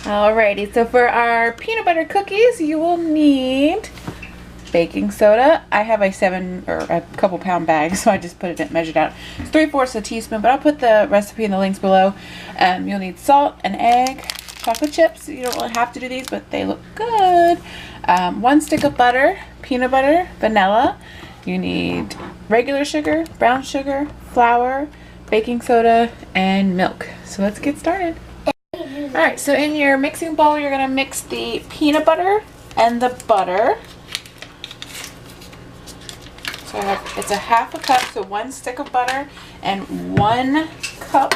Alrighty, so for our peanut butter cookies, you will need baking soda. I have a couple pound bag, so I just put it measured out. It's 3/4 a teaspoon, but I'll put the recipe in the links below. You'll need salt, an egg, chocolate chips. You don't really have to do these, but they look good. 1 stick of butter, peanut butter, vanilla. You need regular sugar, brown sugar, flour, baking soda, and milk. So let's get started. Alright, so in your mixing bowl, you're going to mix the peanut butter and the butter. So it's a 1/2 cup, so 1 stick of butter and 1 cup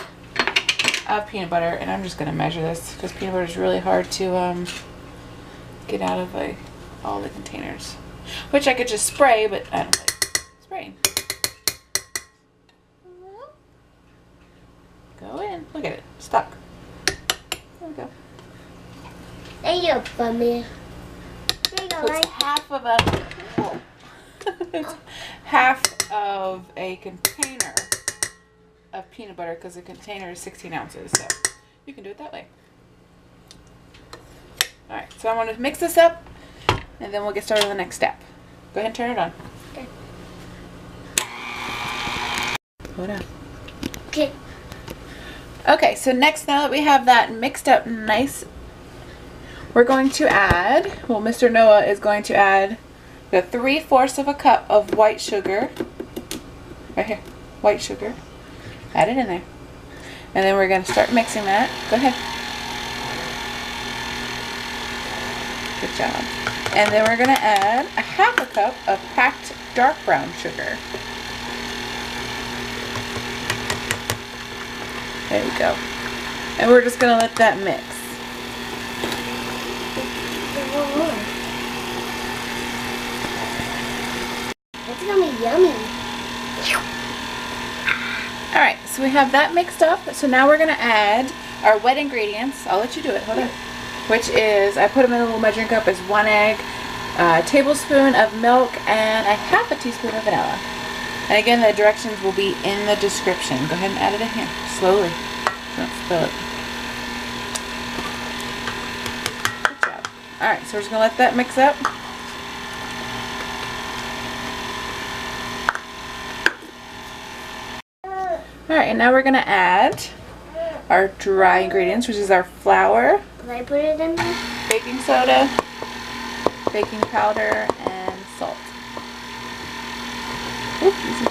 of peanut butter. And I'm just going to measure this because peanut butter is really hard to get out of all the containers. Which I could just spray, but I don't like spraying. Go in. Look at it. Stuck. There we go. There you go, Bummy. So it's half of a container of peanut butter because the container is 16 ounces. So you can do it that way. Alright, so I'm going to mix this up and then we'll get started on the next step. Go ahead and turn it on. Okay. Hold on. Okay. Okay, so next, now that we have that mixed up nice, we're going to add, well, Mr. Noah is going to add the 3/4 of a cup of white sugar. Right here, white sugar. Add it in there. And then we're going to start mixing that. Go ahead. Good job. And then we're going to add a 1/2 cup of packed dark brown sugar. There you go. And we're just going to let that mix. It's gonna be yummy. Alright, so we have that mixed up. So now we're going to add our wet ingredients. I'll let you do it. Hold on. Which is, I put them in a little measuring cup, is 1 egg, a tablespoon of milk, and a 1/2 teaspoon of vanilla. And again, the directions will be in the description. Go ahead and add it in here. Slowly. Don't spill it. Good job. Alright, so we're just going to let that mix up. Alright, and now we're going to add our dry ingredients, which is our flour. Can I put it in there? Baking soda, baking powder, and salt. Oops, easy.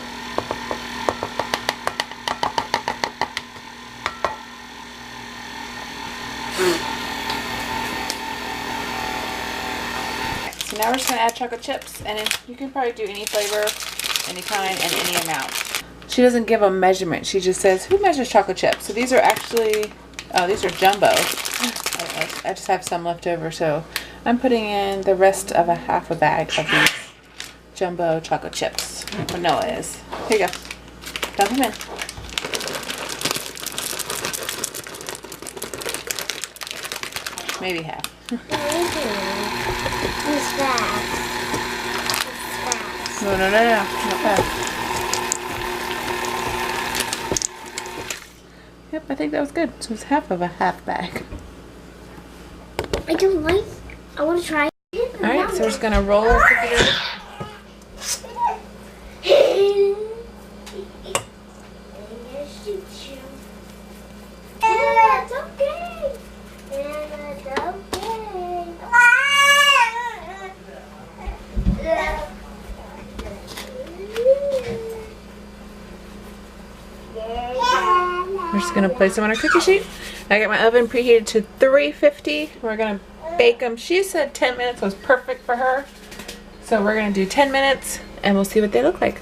So now we're just going to add chocolate chips, and you can probably do any flavor, any kind, and any amount. She doesn't give a measurement. She just says, who measures chocolate chips? So these are actually, oh, these are jumbo. I just have some left over, so I'm putting in the rest of a 1/2 bag of these jumbo chocolate chips. What Noah is. Here you go. Dump them in. Maybe half. It's fast. It's fast. No. Not fast. Yep, I think that was good. So it's half of a 1/2 bag. I don't like. I want to try. Alright, so we're just going to roll our cookie dough. It's okay. It's okay. We're just going to place them on our cookie sheet. I got my oven preheated to 350. We're going to bake them. She said 10 minutes was perfect for her. So we're going to do 10 minutes and we'll see what they look like.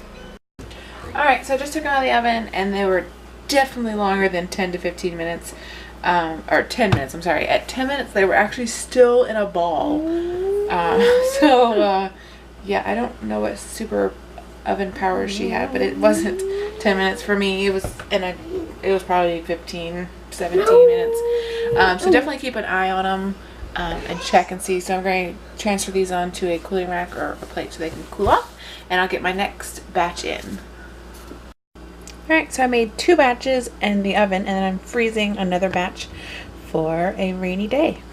Alright, so I just took them out of the oven and they were definitely longer than 10 to 15 minutes. Or 10 minutes, I'm sorry. At 10 minutes they were actually still in a ball. Yeah, I don't know what super oven power she had, but it wasn't 10 minutes for me. It was probably 15, 17 minutes. So definitely keep an eye on them and check and see. So I'm going to transfer these onto a cooling rack or a plate so they can cool off, and I'll get my next batch in. Alright, so I made 2 batches in the oven, and then I'm freezing another batch for a rainy day.